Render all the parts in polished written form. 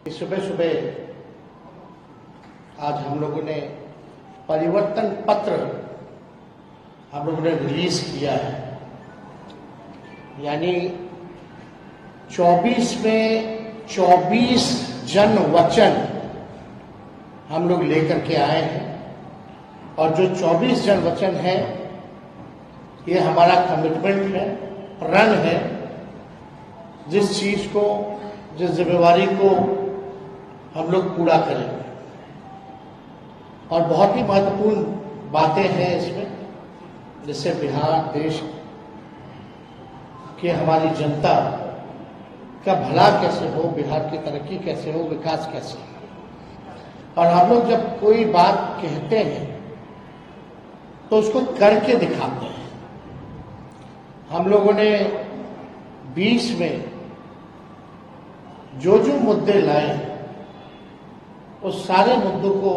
सुबह सुबह आज हम लोगों ने परिवर्तन पत्र हम लोगों ने रिलीज किया है। यानी 24 में 24 जन वचन हम लोग लेकर के आए हैं और जो 24 जन वचन है ये हमारा कमिटमेंट है, प्रण है। जिस चीज को, जिस जिम्मेवारी को हम लोग पूरा करेंगे और बहुत ही महत्वपूर्ण बातें हैं इसमें, जैसे बिहार देश की हमारी जनता का भला कैसे हो, बिहार की तरक्की कैसे हो, विकास कैसे हो। और हम लोग जब कोई बात कहते हैं तो उसको करके दिखाते हैं। हम लोगों ने 20 में जो मुद्दे लाए उस सारे मुद्दों को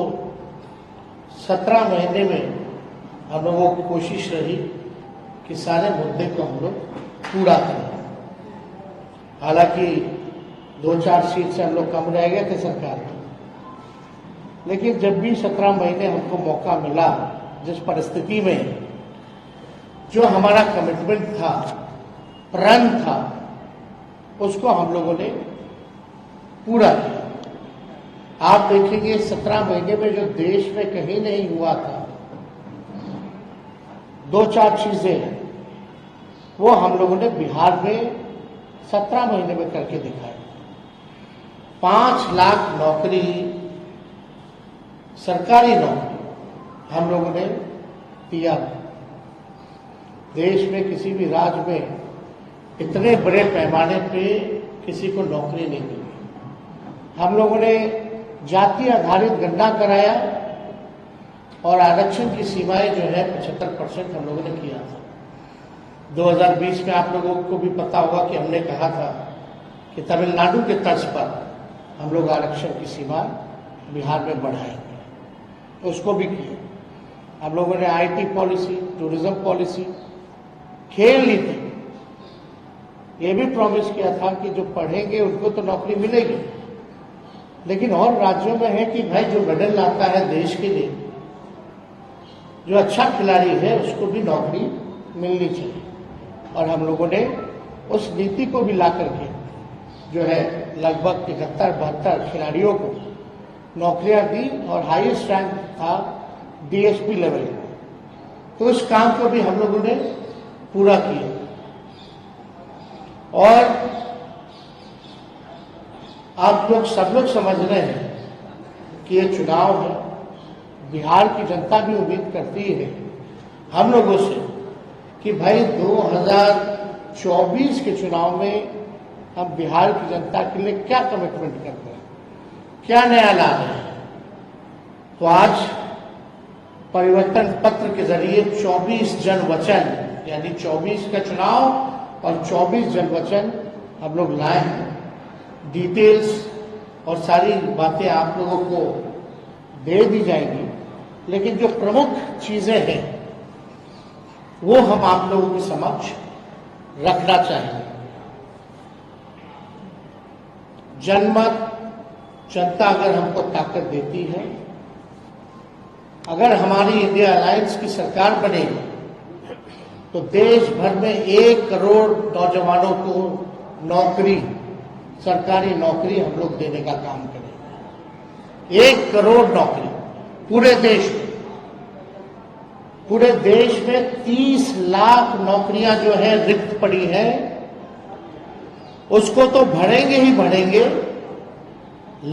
17 महीने में हम लोगों की कोशिश रही कि सारे मुद्दे को हम लोग पूरा करें। हालांकि 2-4 सीट से हम लोग कम रह गए थे सरकार में, लेकिन जब भी 17 महीने हमको मौका मिला, जिस परिस्थिति में जो हमारा कमिटमेंट था, प्रण था, उसको हम लोगों ने पूरा किया। आप देखेंगे 17 महीने में जो देश में कहीं नहीं हुआ था, 2-4 चीजें वो हम लोगों ने बिहार में 17 महीने में करके दिखाई। 5 लाख नौकरी, सरकारी नौकरी हम लोगों ने दिया। देश में किसी भी राज्य में इतने बड़े पैमाने पे किसी को नौकरी नहीं मिली। हम लोगों ने जाति आधारित गणना कराया और आरक्षण की सीमाएं जो है 75% हम लोगों ने किया था। 2020 में आप लोगों को भी पता होगा कि हमने कहा था कि तमिलनाडु के तर्ज पर हम लोग आरक्षण की सीमा बिहार में बढ़ाएंगे, तो उसको भी किया। हम लोगों ने आईटी पॉलिसी, टूरिज्म पॉलिसी, खेल नीति, ये भी प्रॉमिस किया था कि जो पढ़ेंगे उनको तो नौकरी मिलेगी, लेकिन और राज्यों में है कि भाई जो मेडल लाता है देश के लिए, जो अच्छा खिलाड़ी है, उसको भी नौकरी मिलनी चाहिए। और हम लोगों ने उस नीति को भी ला करके जो है लगभग 71-72 खिलाड़ियों को नौकरियां दी और हाईएस्ट रैंक था डीएसपी लेवल का। तो उस काम को भी हम लोगों ने पूरा किया। और आप लोग सब लोग समझ रहे हैं कि ये चुनाव है, बिहार की जनता भी उम्मीद करती है हम लोगों से कि भाई 2024 के चुनाव में हम बिहार की जनता के लिए क्या कमिटमेंट कर रहे हैं, क्या नया ला रहे हैं। तो आज परिवर्तन पत्र के जरिए 24 जन वचन, यानी 24 का चुनाव और 24 जन वचन हम लोग लाए हैं। डिटेल्स और सारी बातें आप लोगों को दे दी जाएंगी, लेकिन जो प्रमुख चीजें हैं वो हम आप लोगों के समक्ष रखना चाहेंगे। जनमत, जनता अगर हमको ताकत देती है, अगर हमारी इंडिया अलायंस की सरकार बनेगी तो देश भर में 1 करोड़ नौजवानों को नौकरी, सरकारी नौकरी हम लोग देने का काम करेंगे। 1 करोड़ नौकरी पूरे देश में। पूरे देश में 30 लाख नौकरियां जो है रिक्त पड़ी हैं, उसको तो भरेंगे ही भरेंगे,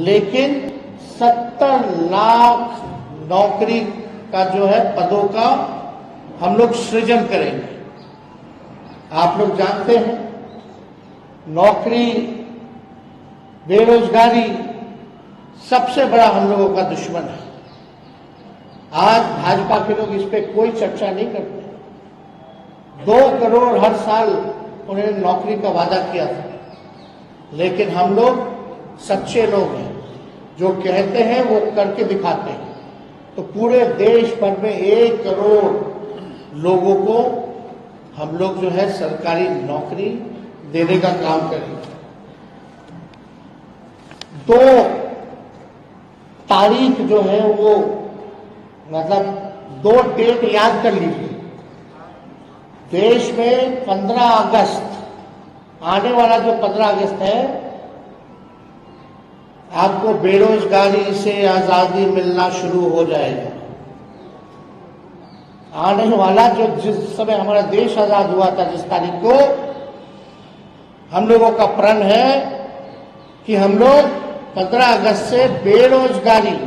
लेकिन 70 लाख नौकरी का जो है पदों का हम लोग सृजन करेंगे। आप लोग जानते हैं नौकरी, बेरोजगारी सबसे बड़ा हम लोगों का दुश्मन है। आज भाजपा के लोग इस पे कोई चर्चा नहीं करते। 2 करोड़ हर साल उन्होंने नौकरी का वादा किया था, लेकिन हम लोग सच्चे लोग हैं, जो कहते हैं वो करके दिखाते हैं। तो पूरे देश भर में 1 करोड़ लोगों को हम लोग जो है सरकारी नौकरी देने का काम करेंगे। दो तारीख जो है वो मतलब दो डेट याद कर लीजिए। देश में 15 अगस्त, आने वाला जो 15 अगस्त है, आपको बेरोजगारी से आजादी मिलना शुरू हो जाएगा। आने वाला जो जिस समय हमारा देश आजाद हुआ था, जिस तारीख को, हम लोगों का प्रण है कि हम लोग 15 अगस्त से बेरोजगारी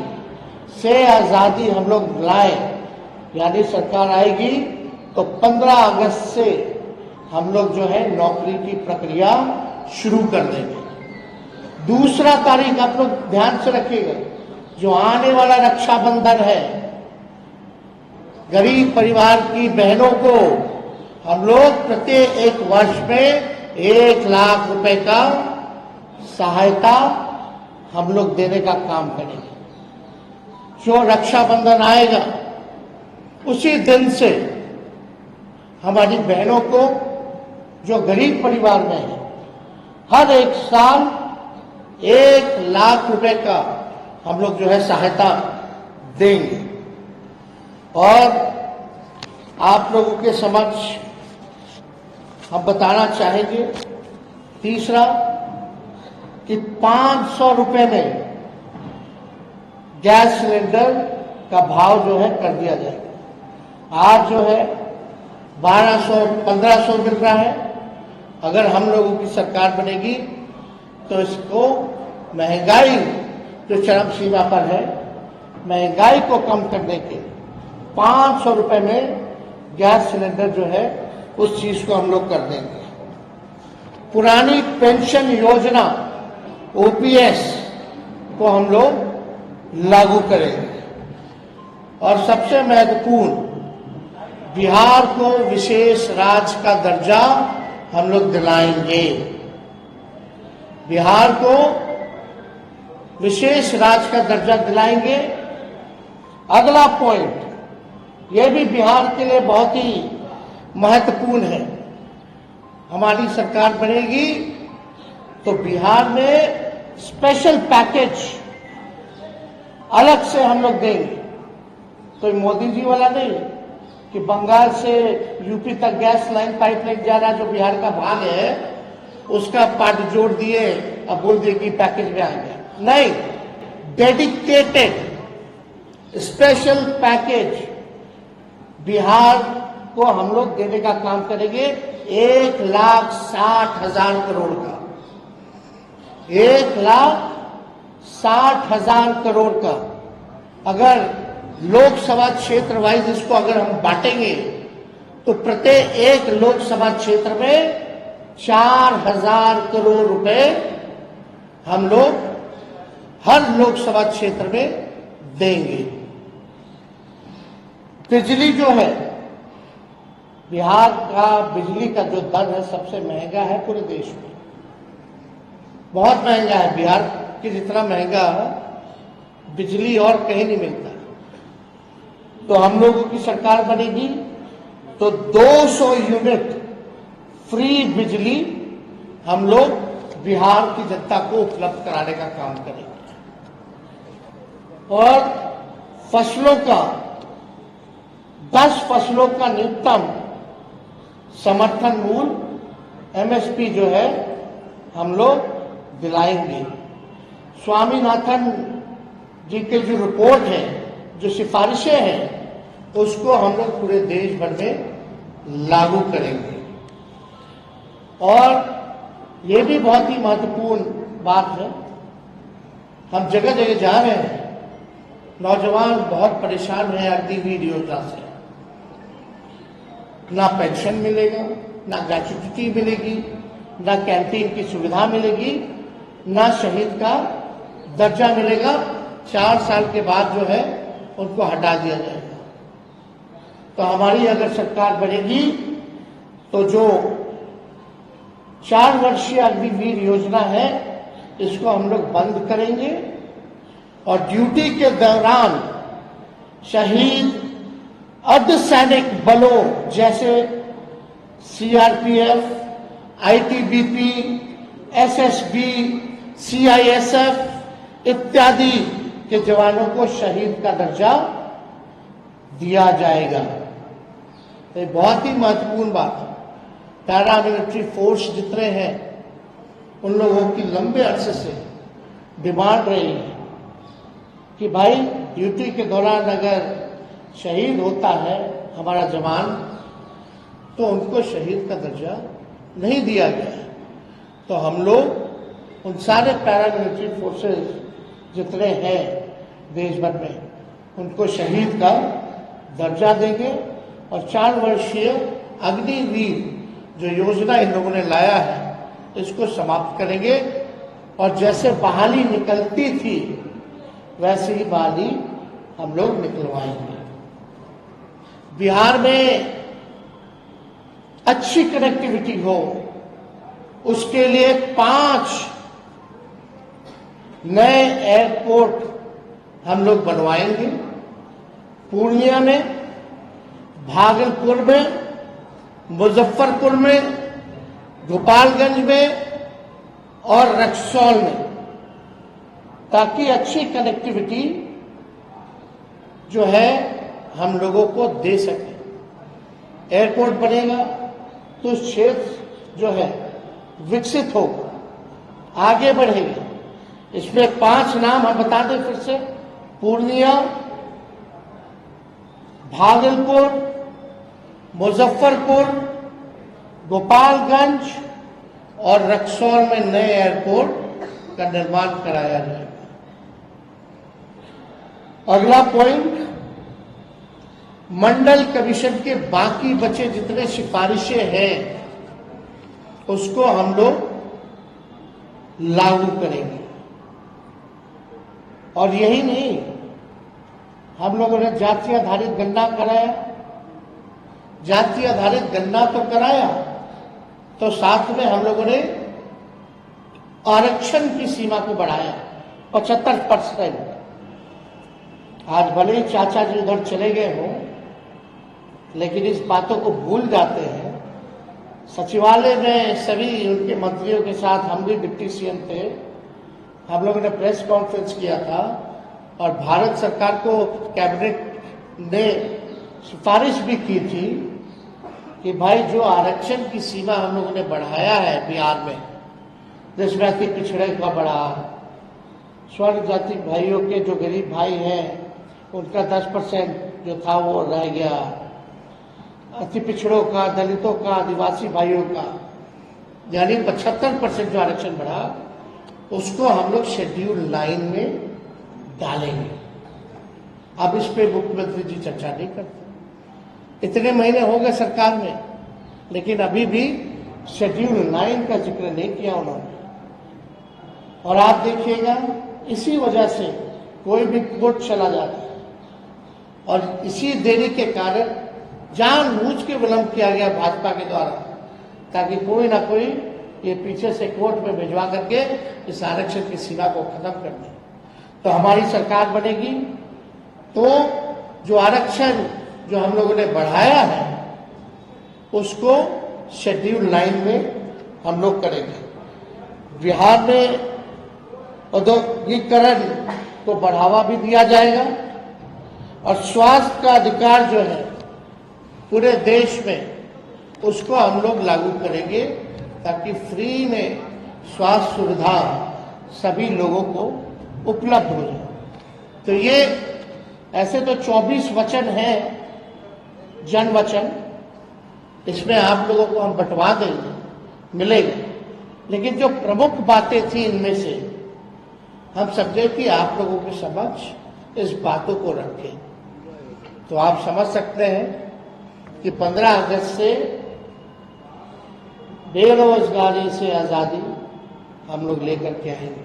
से आजादी हम लोग लाए, यानी सरकार आएगी तो 15 अगस्त से हम लोग जो है नौकरी की प्रक्रिया शुरू कर देंगे। दूसरा तारीख आप लोग ध्यान से रखिएगा, जो आने वाला रक्षाबंधन है, गरीब परिवार की बहनों को हम लोग प्रत्येक एक वर्ष में 1 लाख रुपए का सहायता हम लोग देने का काम करेंगे। जो रक्षाबंधन आएगा उसी दिन से हमारी बहनों को, जो गरीब परिवार में है, हर एक साल 1 लाख रुपए का हम लोग जो है सहायता देंगे। और आप लोगों के समक्ष हम बताना चाहेंगे तीसरा कि 500 रुपए में गैस सिलेंडर का भाव जो है कर दिया जाएगा। आज जो है 1200-1500 मिल रहा है। अगर हम लोगों की सरकार बनेगी तो इसको महंगाई जो चरम सीमा पर है, महंगाई को कम करने के 500 रुपए में गैस सिलेंडर जो है उस चीज को हम लोग कर देंगे। पुरानी पेंशन योजना ओपीएस को हम लोग लागू करेंगे। और सबसे महत्वपूर्ण, बिहार को विशेष राज्य का दर्जा हम लोग दिलाएंगे। बिहार को विशेष राज्य का दर्जा दिलाएंगे। अगला पॉइंट, यह भी बिहार के लिए बहुत ही महत्वपूर्ण है। हमारी सरकार बनेगी तो बिहार में स्पेशल पैकेज अलग से हम लोग देंगे। तो मोदी जी वाला नहीं कि बंगाल से यूपी तक गैस लाइन पाइपलाइन जा रहा है, जो बिहार का भाग है, उसका पार्ट जोड़ दिए, अब बोल दिए कि पैकेज में आ गया। नहीं, डेडिकेटेड स्पेशल पैकेज बिहार को हम लोग देने का काम करेंगे। 1,60,000 करोड़ का, 1,60,000 करोड़ का। अगर लोकसभा क्षेत्र वाइज इसको अगर हम बांटेंगे तो प्रत्येक एक लोकसभा क्षेत्र में 4,000 करोड़ रुपए हम लोग हर लोकसभा क्षेत्र में देंगे। बिजली जो है, बिहार का बिजली का जो दर है सबसे महंगा है पूरे देश में, बहुत महंगा है। बिहार के जितना महंगा बिजली और कहीं नहीं मिलता। तो हम लोगों की सरकार बनेगी तो 200 यूनिट फ्री बिजली हम लोग बिहार की जनता को उपलब्ध कराने का काम करेंगे। और फसलों का 10 फसलों का न्यूनतम समर्थन मूल्य एमएसपी जो है हम लोग दिलाएंगे। स्वामीनाथन जी के जो रिपोर्ट है, जो सिफारिशें हैं, उसको हम लोग पूरे देश भर में लागू करेंगे। और ये भी बहुत ही महत्वपूर्ण बात है, हम जगह जगह जा रहे हैं, नौजवान बहुत परेशान हैं अग्निवीर योजना से। ना पेंशन मिलेगा, ना ग्रेच्युटी मिलेगी, ना कैंटीन की सुविधा मिलेगी, ना शहीद का दर्जा मिलेगा। 4 साल के बाद जो है उनको हटा दिया जाएगा। तो हमारी अगर सरकार बनेगी तो जो 4 वर्षीय अग्निवीर योजना है इसको हम लोग बंद करेंगे। और ड्यूटी के दौरान शहीद अर्धसैनिक बलों जैसे सीआरपीएफ, आईटीबीपी, एसएसबी, सीआईएसएफ इत्यादि के जवानों को शहीद का दर्जा दिया जाएगा। तो ये बहुत ही महत्वपूर्ण बात है। पैरामिलिट्री फोर्स जितने हैं उन लोगों की लंबे अरसे से डिमांड रही है कि भाई ड्यूटी के दौरान अगर शहीद होता है हमारा जवान तो उनको शहीद का दर्जा नहीं दिया गया। तो हम लोग उन सारे पैरामिलिट्री फोर्सेस जितने हैं देश भर में उनको शहीद का दर्जा देंगे और 4 वर्षीय अग्निवीर जो योजना इन लोगों ने लाया है इसको समाप्त करेंगे और जैसे बहाली निकलती थी वैसे ही बहाली हम लोग निकलवाएंगे। बिहार में अच्छी कनेक्टिविटी हो उसके लिए 5 नए एयरपोर्ट हम लोग बनवाएंगे। पूर्णिया में, भागलपुर में, मुजफ्फरपुर में, गोपालगंज में और रक्सौल में, ताकि अच्छी कनेक्टिविटी जो है हम लोगों को दे सके। एयरपोर्ट बनेगा तो क्षेत्र जो है विकसित होगा, आगे बढ़ेगा। इसमें 5 नाम हम बता दें फिर से, पूर्णिया, भागलपुर, मुजफ्फरपुर, गोपालगंज और रक्सौल में नए एयरपोर्ट का निर्माण कराया जाएगा। अगला पॉइंट, मंडल कमीशन के बाकी बचे जितने सिफारिशें हैं उसको हम लोग लागू करेंगे। और यही नहीं, हम लोगों ने जाति आधारित गणना कराया। जाति आधारित गणना तो कराया तो साथ में हम लोगों ने आरक्षण की सीमा को बढ़ाया 75%। आज भले ही चाचा जी उधर चले गए हों लेकिन इस बातों को भूल जाते हैं। सचिवालय में सभी उनके मंत्रियों के साथ हम भी डिप्टी सीएम थे, हम लोगों ने प्रेस कॉन्फ्रेंस किया था और भारत सरकार को कैबिनेट ने सिफारिश भी की थी कि भाई जो आरक्षण की सीमा हम लोगों ने बढ़ाया है बिहार में, जिसमें अति पिछड़े का बढ़ा, स्वर्ण जाति भाइयों के जो गरीब भाई हैं उनका 10% जो था वो रह गया, अति पिछड़ों का, दलितों का, आदिवासी भाइयों का यानी 75% जो आरक्षण बढ़ा उसको हम लोग शेड्यूल 9 में डालेंगे। अब इस पे मुख्यमंत्री जी चर्चा नहीं करते। इतने महीने हो गए सरकार में लेकिन अभी भी शेड्यूल 9 का जिक्र नहीं किया उन्होंने। और आप देखिएगा इसी वजह से कोई भी कोर्ट चला जाता है और इसी देरी के कारण जानबूझ के विलंब किया गया भाजपा के द्वारा ताकि कोई ना कोई ये पीछे से कोर्ट में भिजवा करके इस आरक्षण की सीमा को खत्म कर दे। तो हमारी सरकार बनेगी तो जो आरक्षण जो हम लोगों ने बढ़ाया है उसको शेड्यूल 9 में हम लोग करेंगे। बिहार में औद्योगिकरण को बढ़ावा भी दिया जाएगा और स्वास्थ्य का अधिकार जो है पूरे देश में उसको हम लोग लागू करेंगे ताकि फ्री में स्वास्थ्य सुविधा सभी लोगों को उपलब्ध हो जाए। तो ये ऐसे तो 24 वचन हैं, जन वचन, इसमें आप लोगों को हम बंटवा देंगे, मिलेगा। लेकिन जो प्रमुख बातें थी इनमें से हम समझे कि आप लोगों के समक्ष इस बातों को रखें। तो आप समझ सकते हैं कि 15 अगस्त से बेरोजगारी से आजादी हम लोग लेकर के आएंगे।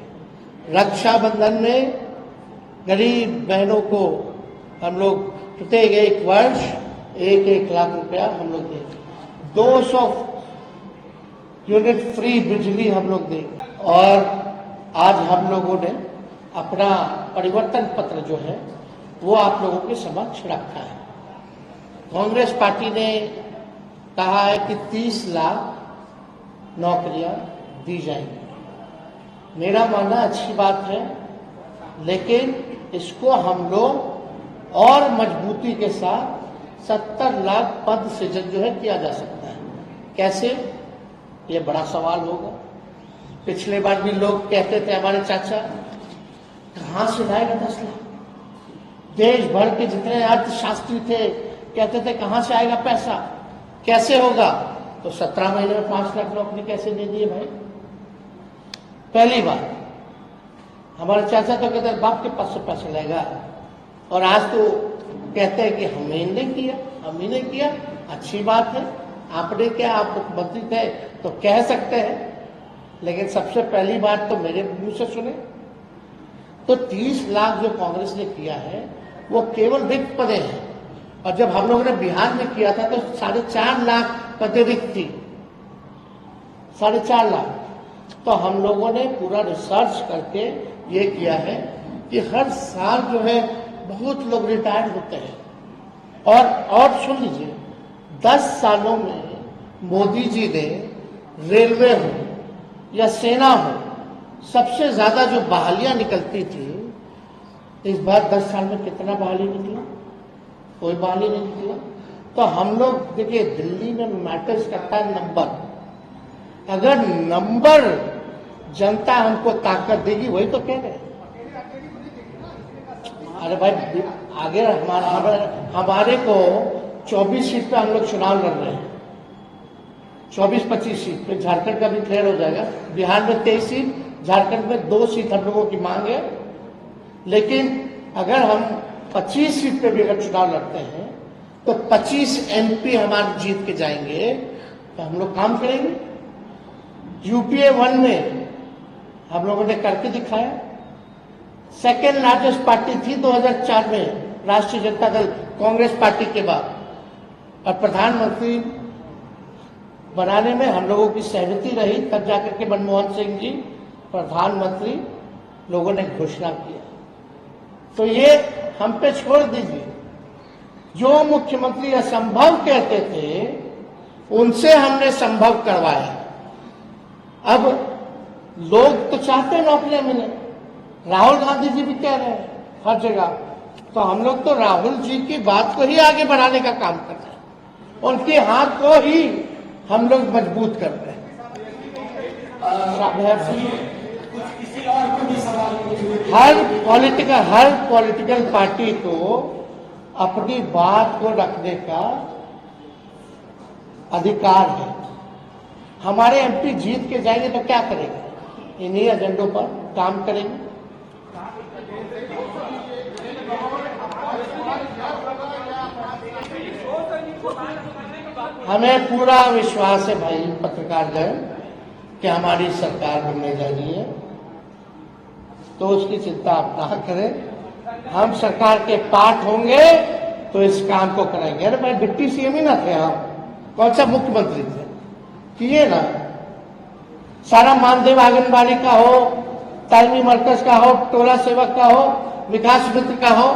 रक्षाबंधन में गरीब बहनों को हम लोग प्रत्येक 1 वर्ष 1-1 लाख रुपया हम लोग देंगे। 200 यूनिट फ्री बिजली हम लोग देंगे। और आज हम लोगों ने अपना परिवर्तन पत्र जो है वो आप लोगों के समक्ष रखा है। कांग्रेस पार्टी ने कहा है कि 30 लाख नौकरियां दी जाएंगी मेरा मानना अच्छी बात है, लेकिन इसको हम लोग और मजबूती के साथ 70 लाख पद सृजन जो है किया जा सकता है। कैसे, ये बड़ा सवाल होगा। पिछले बार भी लोग कहते थे, हमारे चाचा, कहां से लाएगा 10 लाख? देश भर के जितने अर्थशास्त्री थे कहते थे कहां से आएगा पैसा, कैसे होगा? तो 17 महीने में 5 लाख नौकरी कैसे दे दिए भाई? पहली बात, हमारे चाचा तो कहते हैं बाप के पास से पैसा लेगा, और आज तो कहते हैं कि हमने नहीं किया, हम ही नहीं किया। अच्छी बात है, आपने क्या, आप मुख्यमंत्री थे तो कह सकते हैं, लेकिन सबसे पहली बात तो मेरे मुंह से सुने। तो 30 लाख जो कांग्रेस ने किया है वो केवल रिक्त पदे हैं, और जब हम लोगों ने बिहार में किया था तो 4.5 लाख पदे रिक्त थी, 4.5 लाख। तो हम लोगों ने पूरा रिसर्च करके ये किया है कि हर साल जो है बहुत लोग रिटायर्ड होते हैं, और सुन लीजिए, 10 सालों में मोदी जी ने रेलवे हो या सेना हो, सबसे ज्यादा जो बहालियां निकलती थी, इस बार 10 साल में कितना बहाली निकला? कोई बहाली नहीं निकला। तो हम लोग देखिए, दिल्ली में मैटर्स करता है नंबर। अगर नंबर जनता हमको ताकत देगी, वही तो कह रहे हैं। अरे भाई, आगे हमारे को 24 सीट पे हम लोग चुनाव लड़ रहे हैं, 24-25 सीट पे। झारखंड का भी क्लियर हो जाएगा। बिहार में 23 सीट, झारखंड में 2 सीट हम लोगों की मांग है। लेकिन अगर हम 25 सीट पे भी अगर चुनाव लड़ते हैं तो 25 MP हमारे जीत के जाएंगे, तो हम लोग काम करेंगे। UPA 1 में हम लोगों ने करके दिखाया। सेकेंड लार्जेस्ट पार्टी थी 2004 में राष्ट्रीय जनता दल, कांग्रेस पार्टी के बाद, और प्रधानमंत्री बनाने में हम लोगों की सहमति रही। तब जाकर के मनमोहन सिंह जी प्रधानमंत्री, लोगों ने घोषणा किया। तो ये हम पे छोड़ दीजिए। जो मुख्यमंत्री असंभव कहते थे उनसे हमने संभव करवाया। अब लोग तो चाहते हैं नौकरियां मिले, राहुल गांधी जी भी कह रहे हैं हर जगह। तो हम लोग तो राहुल जी की बात को ही आगे बढ़ाने का काम कर रहे हैं, उनके हाथ को ही हम लोग मजबूत कर रहे हैं। हर पॉलिटिकल पार्टी को अपनी बात को रखने का अधिकार है। हमारे MP जीत के जाएंगे तो क्या करेंगे? इन्हीं एजेंडों पर काम करेंगे। हमें पूरा विश्वास है भाई पत्रकारगण कि हमारी सरकार बनने जा रही है, तो उसकी चिंता आप ना करें। हम सरकार के पार्ट होंगे तो इस काम को करेंगे। अरे भाई, डिप्टी CM ही ना थे हम, कौन सा मुख्यमंत्री थे? किए ना। सारा मानदेव आंगनबाड़ी का हो, तालीमी मरकज का हो, टोला सेवक का हो, विकास मित्र का हो,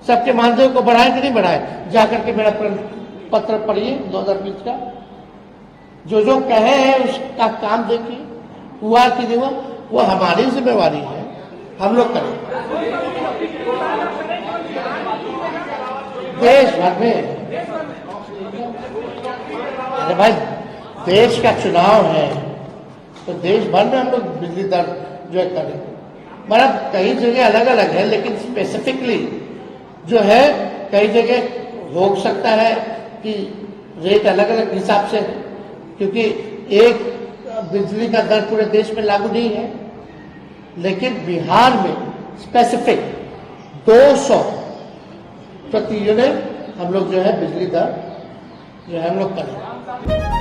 सबके मानदेव को बढ़ाए कि नहीं बढ़ाए? जाकर के मेरा पत्र पढ़िए 2020 का, जो जो कहे हैं उसका काम देखिए, हुआ कि नहीं हुआ। वो हमारी जिम्मेवारी है, हम लोग करें। देश भर में, अरे भाई, देश का चुनाव है तो देश भर में हम लोग बिजली दर जो है करें। मतलब कई जगह अलग अलग है, लेकिन स्पेसिफिकली जो है कई जगह हो सकता है कि रेट अलग अलग हिसाब से, क्योंकि एक बिजली का दर पूरे देश में लागू नहीं है। लेकिन बिहार में स्पेसिफिक 200 प्रति यूनिट हम लोग जो है बिजली दर जो है हम लोग करें।